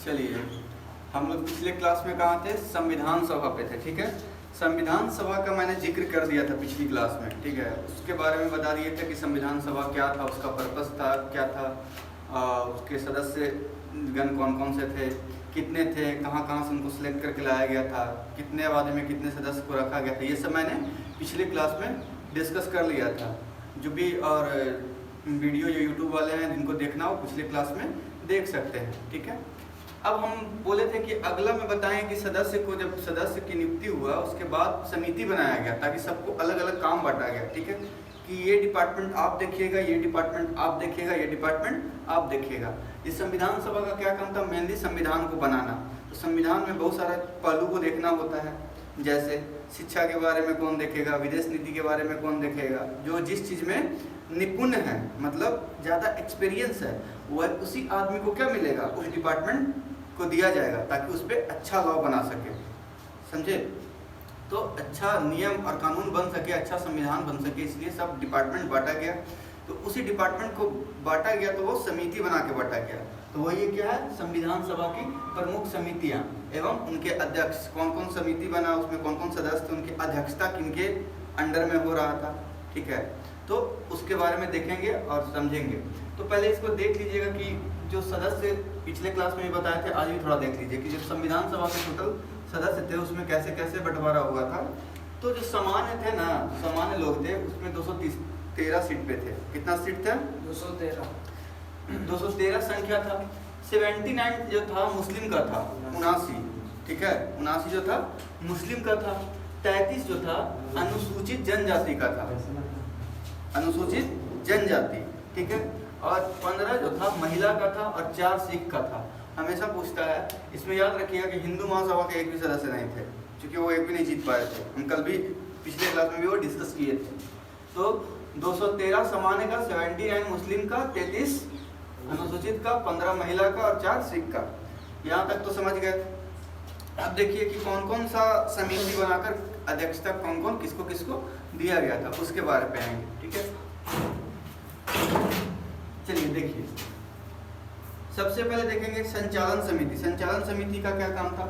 चलिए, हम लोग पिछले क्लास में कहाँ थे? संविधान सभा पे थे। ठीक है, संविधान सभा का मैंने जिक्र कर दिया था पिछली क्लास में। ठीक है, उसके बारे में बता दिए थे कि संविधान सभा क्या था, उसका पर्पस था क्या था, उसके सदस्य गण कौन कौन से थे, कितने थे, कहाँ कहाँ से उनको सिलेक्ट करके लाया गया था, कितने आबादी में कितने सदस्य को रखा गया था, ये सब मैंने पिछले क्लास में डिस्कस कर लिया था। जो भी और वीडियो जो यूट्यूब वाले हैं जिनको देखना हो पिछले क्लास में देख सकते हैं। ठीक है, अब हम बोले थे कि अगला में बताएं कि सदस्य को, जब सदस्य की नियुक्ति हुआ उसके बाद समिति बनाया गया ताकि सबको अलग अलग काम बांटा गया। ठीक है, कि ये डिपार्टमेंट आप देखिएगा, ये डिपार्टमेंट आप देखिएगा, ये डिपार्टमेंट आप देखिएगा। इस संविधान सभा का क्या काम था? मेनली संविधान को बनाना। तो संविधान में बहुत सारे पहलू को देखना होता है, जैसे शिक्षा के बारे में कौन देखेगा, विदेश नीति के बारे में कौन देखेगा, जो जिस चीज़ में निपुण है, मतलब ज़्यादा एक्सपीरियंस है, वह उसी आदमी को क्या मिलेगा, उस डिपार्टमेंट को दिया जाएगा ताकि उस पर अच्छा लॉ बना सके। समझे? तो अच्छा नियम और कानून बन सके, अच्छा संविधान बन सके, इसलिए सब डिपार्टमेंट बांटा गया। तो उसी डिपार्टमेंट को बांटा गया तो वो समिति बना के बांटा गया। तो वही क्या है? संविधान सभा की प्रमुख समितियां एवं उनके अध्यक्ष। कौन कौन समिति बना, उसमें कौन कौन सदस्य थे, उनकी अध्यक्षता किनके अंडर में हो रहा था। ठीक है, तो उसके बारे में देखेंगे और समझेंगे। तो पहले इसको देख लीजिएगा कि जो सदस्य पिछले क्लास में बताए थे, आज भी थोड़ा देख लीजिए कि जब संविधान सभा के टोटल सदस्य थे उसमें कैसे कैसे बंटवारा हुआ था। तो जो सामान्य थे ना, सामान्य लोग थे, उसमें 213 सीट पे थे। कितना सीट था? 213 संख्या था। 79 जो था मुस्लिम का था, 79। ठीक है, 79 जो था मुस्लिम का था। 33 जो था अनुसूचित जनजाति का था, अनुसूचित जनजाति। ठीक है, और 15 जो था महिला का था और 4 सिख का था। हमेशा पूछता है, इसमें याद रखिएगा कि हिंदू महासभा के एक भी सदस्य नहीं थे, क्योंकि वो एक भी नहीं जीत पाए थे। हम कल भी पिछले क्लास में भी वो डिस्कस किए थे। तो 213 सामान्य का, 79 मुस्लिम का, 33 अनुसूचित का, 15 महिला का और 4 सिख का। यहाँ तक तो समझ गए। अब देखिए कि कौन कौन सा समिति बनाकर अध्यक्षता कौन कौन किसको किसको दिया गया था, उसके बारे में आएंगे। ठीक है, चलिए देखिए, सबसे पहले देखेंगे संचालन समिति। संचालन समिति का क्या काम था?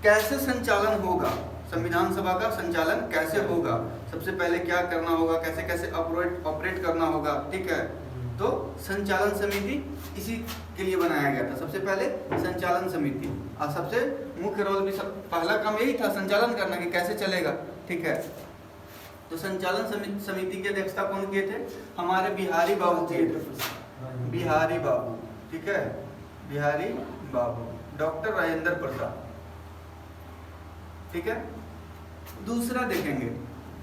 कैसे संचालन होगा, संविधान सभा का संचालन कैसे होगा, सबसे पहले क्या करना होगा, कैसे कैसे ऑपरेट करना होगा। ठीक है, तो संचालन समिति इसी के लिए बनाया गया था। सबसे पहले संचालन समिति, और सबसे मुख्य रोल भी पहला काम यही था, संचालन करना कि कैसे चलेगा। ठीक है, तो संचालन समिति की अध्यक्षता कौन किए थे? हमारे बिहारी बाबू किए थे। बिहारी बाबू, ठीक है, बिहारी बाबू, डॉक्टर राजेंद्र प्रसाद। ठीक है, दूसरा देखेंगे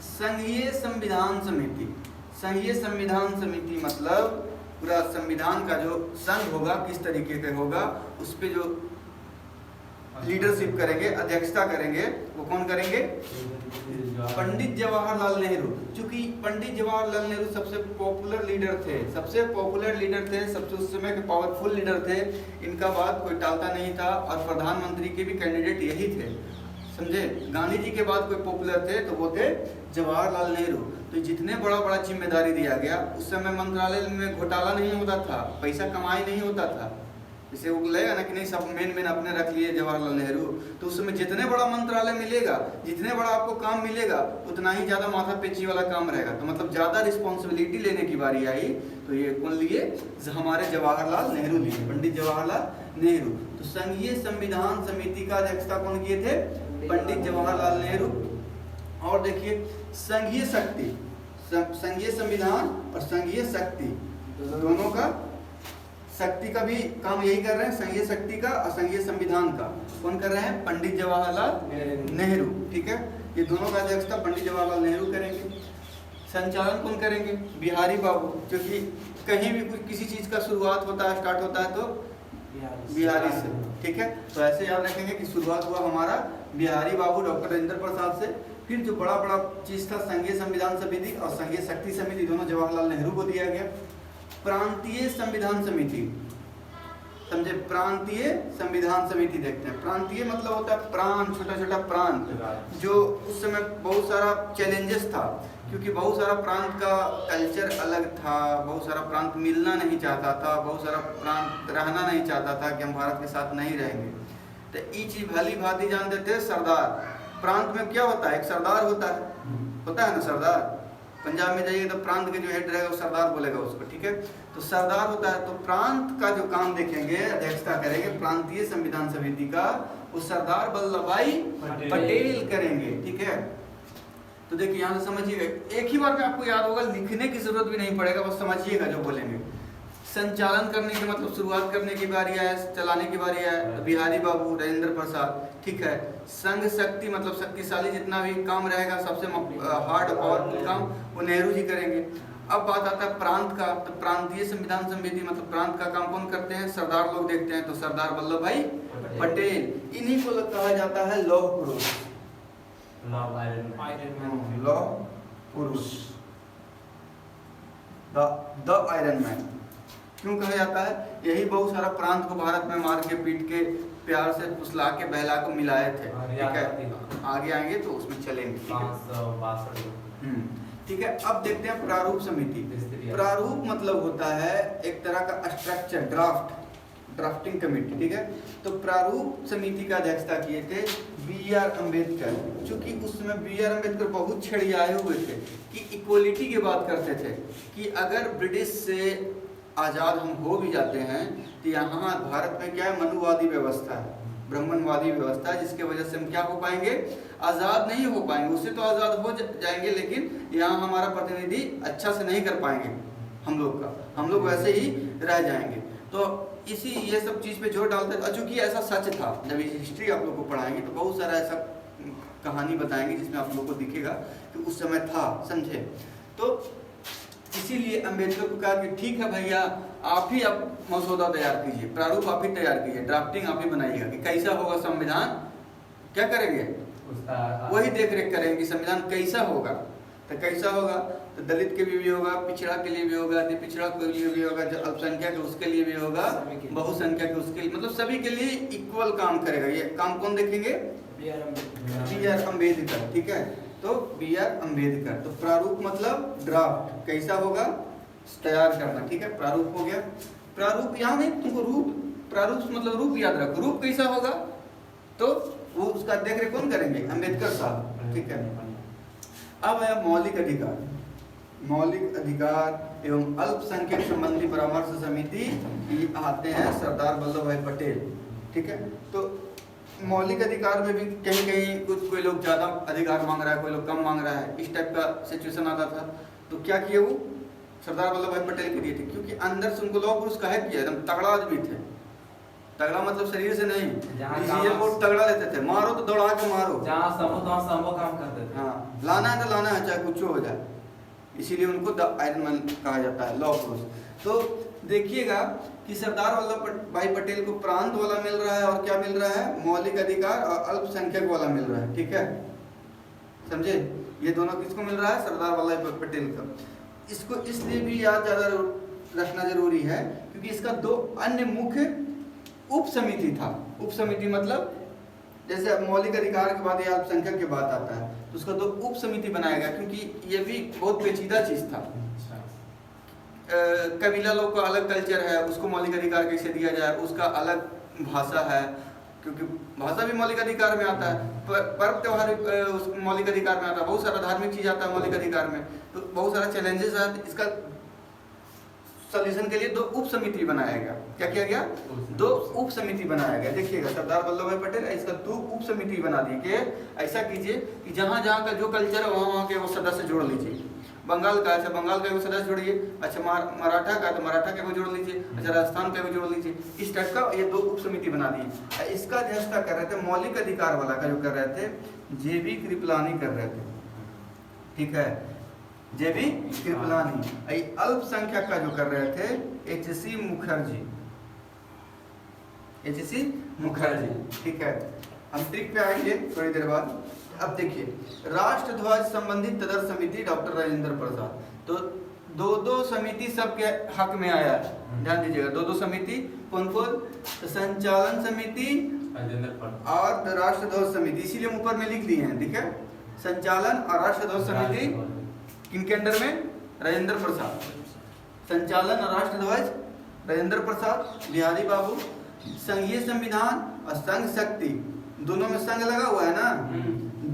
संघीय संविधान समिति। संघीय संविधान समिति मतलब पूरा संविधान का जो संघ होगा किस तरीके से होगा, उस पे जो लीडरशिप करेंगे, अध्यक्षता करेंगे, वो कौन करेंगे? पंडित जवाहरलाल नेहरू। क्योंकि पंडित जवाहरलाल नेहरू सबसे पॉपुलर लीडर थे, सबसे पॉपुलर लीडर थे, सबसे उस समय के पावरफुल लीडर थे। इनका बात कोई टालता नहीं था, और प्रधानमंत्री के भी कैंडिडेट यही थे। समझे? गांधी जी के बाद कोई पॉपुलर थे तो वो थे जवाहरलाल नेहरू। तो जितने बड़ा बड़ा जिम्मेदारी दिया गया, उस समय मंत्रालय में घोटाला नहीं होता था, पैसा कमाई नहीं होता था। जैसे वो लगेगा ना कि नहीं सब मेन अपने रख लिए जवाहरलाल नेहरू, तो उस समय जितने बड़ा मंत्रालय मिलेगा, जितने बड़ा आपको काम मिलेगा, उतना ही ज़्यादा माथा पेची वाला काम रहेगा। तो मतलब ज़्यादा रिस्पॉन्सिबिलिटी लेने की बारी आई, तो ये कौन लिए? हमारे जवाहरलाल नेहरू लिए, पंडित जवाहरलाल नेहरू। तो संघीय संविधान समिति का अध्यक्षता कौन किए थे? पंडित जवाहरलाल नेहरू। और देखिए संघीय शक्ति, संघीय संविधान और संघीय शक्ति दोनों का, शक्ति का भी काम यही कर रहे हैं, संघीय शक्ति का और संघीय संविधान का कौन कर रहे हैं? पंडित जवाहरलाल नेहरू। ठीक है, ये दोनों का अध्यक्षता पंडित जवाहरलाल नेहरू करेंगे। संचालन कौन करेंगे? बिहारी बाबू। क्योंकि कहीं भी कुछ किसी चीज का शुरुआत होता है, स्टार्ट होता है तो बिहारी से। ठीक है, तो ऐसे याद रखेंगे कि शुरुआत हुआ हमारा बिहारी बाबू डॉक्टर राजेंद्र प्रसाद से। फिर जो बड़ा बड़ा चीज था संघीय संविधान समिति और संघीय शक्ति समिति, दोनों जवाहरलाल नेहरू को दिया गया। प्रांतीय संविधान समिति, समझे। प्रांतीय संविधान समिति देखते हैं। प्रांतीय मतलब होता है प्रांत, छोटा छोटा प्रांत, जो उस समय बहुत सारा चैलेंजेस था, क्योंकि बहुत सारा प्रांत का कल्चर अलग था, बहुत सारा प्रांत मिलना नहीं चाहता था, बहुत सारा प्रांत रहना नहीं चाहता था कि हम भारत के साथ नहीं रहेंगे। तो ये चीज भली भांति जानते थे सरदार। प्रांत में क्या होता है, एक सरदार होता है ना सरदार। पंजाब में जाइए तो प्रांत के जो हेड रहेगा वो सरदार बोलेगा उसको, ठीक है। तो सरदार होता है। तो प्रांत का जो काम देखेंगे, अध्यक्षता करेंगे प्रांतीय संविधान समिति का, वो सरदार वल्लभ भाई पटेल करेंगे, ठीक है। तो देखिए यहाँ से समझिएगा, एक ही बार में आपको याद होगा, लिखने की जरूरत भी नहीं पड़ेगा, बस समझिएगा जो बोलेंगे। संचालन करने की मतलब शुरुआत करने की बारी है, चलाने की बारी है बिहारी बाबू, राजेंद्र प्रसाद, ठीक है। संघ शक्ति मतलब शक्तिशाली, जितना भी काम रहेगा सबसे हार्ड पावरफुल काम वो नेहरू जी करेंगे। अब बात आता है प्रांत का, तो प्रांतीय संविधान समिति मतलब प्रांत का काम कौन करते हैं, सरदार लोग देखते हैं। तो सरदार वल्लभ भाई पटेल, इन्हीं को कहा जाता है लौह पुरुष, लौह पुरुष, द आयरन मैन। क्यों कहा जाता है, यही बहुत सारा प्रांत को भारत में मार के पीट के प्यार से फुसला के बहला को मिलाए थे, ठीक है। आगे आएंगे तो उसमें चलेंगे, ठीक है। अब देखते हैं प्रारूप समिति। प्रारूप मतलब होता है एक तरह का स्ट्रक्चर, ड्राफ्टिंग कमेटी, ठीक है। तो प्रारूप समिति का अध्यक्षता किए थे B.R. अम्बेडकर। चूंकि उस समय B.R. अम्बेडकर बहुत छड़ियाए हुए थे कि इक्वलिटी की बात करते थे कि अगर ब्रिटिश से आज़ाद हम हो भी जाते हैं तो यहाँ भारत में क्या है, मनुवादी व्यवस्था है, ब्राह्मणवादी व्यवस्था है, जिसके वजह से हम क्या हो पाएंगे, आज़ाद नहीं हो पाएंगे। उससे तो आज़ाद हो जाएंगे, लेकिन यहाँ हमारा प्रतिनिधि अच्छा से नहीं कर पाएंगे हम लोग वैसे ही रह जाएंगे। तो इसी ये सब चीज़ पे जोर डालते थे। चूँकि ऐसा सच था, जब हिस्ट्री आप लोग को पढ़ाएंगे तो बहुत सारा ऐसा कहानी बताएंगे जिसमें आप लोग को दिखेगा कि उस समय था, समझे। तो इसीलिए अम्बेडकर को कहा कि ठीक है भैया, आप ही अब मसौदा तैयार कीजिए, प्रारूप आप ही तैयार कीजिए, ड्राफ्टिंग आप ही बनाइएगा कि कैसा होगा संविधान, क्या करेंगे वही देख रेख करेंगे कि संविधान कैसा होगा। तो कैसा होगा, तो दलित के लिए भी होगा, पिछड़ा के लिए भी होगा, पिछड़ा के लिए भी होगा, जो अल्पसंख्यक है उसके लिए भी होगा, बहुसंख्यक है उसके लिए, मतलब सभी के लिए इक्वल काम करेगा। ये काम कौन देखेंगे, B.R. अम्बेडकर, ठीक है। तो B.R. अम्बेडकर। तो प्रारूप मतलब ड्राफ्ट, कैसा होगा तैयार करना, ठीक है। प्रारूप हो गया। प्रारूप यहाँ नहीं, तुमको रूप, प्रारूप मतलब रूप याद रखो, रूप कैसा होगा तो वो उसका देख रेख कौन करेंगे, अम्बेडकर साहब, ठीक है। अब है मौलिक अधिकार। मौलिक अधिकार एवं अल्पसंख्यक संबंधी परामर्श समिति आते हैं सरदार वल्लभ भाई पटेल, ठीक है। तो मौलिक अधिकार में भी कहीं कहीं कोई लोग ज़्यादा अधिकार मांग रहा है, कोई लोग कम मांग रहा है, इस टाइप का सिचुएशन आता था। तो क्या किए वो सरदार वल्लभ भाई पटेल के दिए थे, क्योंकि अंदर से उनको लौह पुरुष कहा किया, एकदम तगड़ा आदमी थे। तगड़ा मतलब शरीर से नहीं, डिसीजन बहुत तगड़ा लेते थे, मारो तो दौड़ा के मारो, जहाँ संभव काम करते थे। हाँ, लाना है तो लाना है, चाहे कुछ हो जाए। इसीलिए उनको द आयरन मैन कहा जाता है, लौह पुरुष। तो देखिएगा कि सरदार वल्लभ भाई पटेल को प्रांत वाला मिल रहा है और क्या मिल रहा है, मौलिक अधिकार और अल्पसंख्यक वाला मिल रहा है, ठीक है, समझे। ये दोनों किसको मिल रहा है, सरदार वल्लभ भाई पटेल का। इसको इसलिए भी याद ज़्यादा रखना जरूरी है क्योंकि इसका दो अन्य मुख्य उप समिति था। उप समिति मतलब जैसे मौलिक अधिकार के बाद या अल्पसंख्यक के बाद आता है तो उसका दो उप समिति बनाया गया, क्योंकि ये भी बहुत पेचीदा चीज़ था। कबीला लोग का अलग कल्चर है, उसको मौलिक अधिकार कैसे दिया जाए, उसका अलग भाषा है, क्योंकि भाषा भी मौलिक अधिकार में आता है, पर्व त्यौहार उस मौलिक अधिकार में आता है, बहुत सारा धार्मिक चीज़ आता है मौलिक अधिकार में। तो बहुत सारा चैलेंजेस है, इसका सॉल्यूशन के लिए दो उप समिति बनाया गया। क्या किया गया, दो उप समिति बनाया गया। देखिएगा सरदार वल्लभ भाई पटेल इसका दो उप समिति बना दी कि ऐसा कीजिए कि जहाँ जहाँ का जो कल्चर है वहाँ के वो सदस्य जोड़ लीजिए। बंगाल का, अच्छा बंगाल का वो सदस्य जोड़िए, अच्छा मराठा का तो मराठा के वो जोड़ लीजिए, अच्छा राजस्थान का वो जोड़ लीजिए। इस टाइप का ये दो उप समिति बना दी। इसका अध्यक्षता कर रहे थे, मौलिक अधिकार वाला का जो कर रहे थे JB कृपलानी कर रहे थे, ठीक है, JB कृपलानी। अल्पसंख्यक का जो कर रहे थे HC मुखर्जी, HC मुखर्जी, ठीक है। हम ट्रिक पे आएंगे थोड़ी देर बाद। अब देखिए राष्ट्र ध्वज संबंधित तदर्थ समिति डॉक्टर राजेंद्र प्रसाद। तो दो समिति सबके हक में आया है, ध्यान दीजिएगा, दो समिति कौन कौन? तो संचालन समिति और राष्ट्रध्वज समिति, इसीलिए हम ऊपर में लिख दिए हैं, ठीक है। संचालन और राष्ट्रध्वज समिति किनके अंडर में? राजेंद्र प्रसाद। संचालन और राष्ट्रध्वज राजेंद्र प्रसाद, बिहारी बाबू। संघीय संविधान और संघ शक्ति, दोनों में संघ लगा हुआ है ना,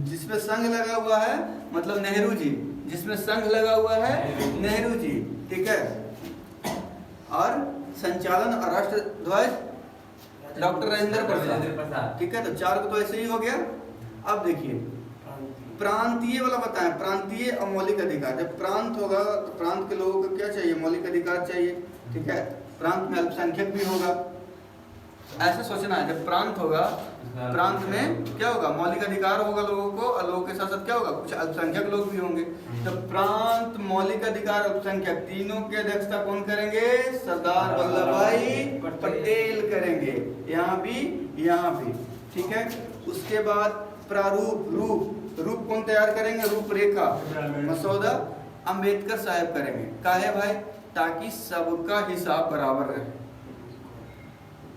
जिसमें संघ लगा हुआ है मतलब नेहरू जी, जिसमें संघ लगा हुआ है नेहरू जी, ठीक है। और संचालन और राष्ट्रध्वज डॉक्टर राजेंद्र प्रसाद, ठीक है। तो 4 को तो ऐसे ही हो गया। अब देखिए प्रांतीय वाला बताएं, प्रांतीय और मौलिक अधिकार। जब प्रांत होगा तो प्रांत के लोगों को क्या चाहिए? मौलिक अधिकार चाहिए, ठीक है। प्रांत में अल्पसंख्यक भी होगा, ऐसा सोचना है। जब प्रांत होगा, प्रांत में क्या होगा? मौलिक अधिकार होगा लोगों को, और लोगों के साथ साथ क्या होगा? कुछ अल्पसंख्यक लोग भी होंगे। तो प्रांत, मौलिक अधिकार, अल्पसंख्यक, तीनों की अध्यक्षता कौन करेंगे? सरदार वल्लभ भाई पटेल करेंगे, यहाँ भी, यहाँ भी, ठीक है। उसके बाद प्रारूप, रूप कौन तैयार करेंगे? रूपरेखा, मसौदा अंबेडकर साहब करेंगे। काहे भाई? ताकि सबका हिसाब बराबर रहे,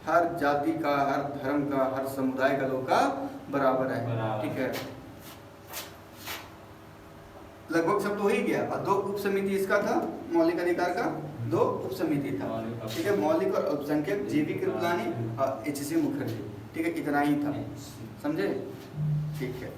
हर जाति का, हर धर्म का, हर समुदाय का लोग का बराबर है, ठीक है। लगभग सब तो हो ही गया। और 2 उप समिति इसका था, मौलिक अधिकार का 2 उप समिति था, ठीक है। मौलिक और अल्पसंख्यक JV कृपलानी और HC मुखर्जी, ठीक है। इतना ही था, समझे? ठीक है।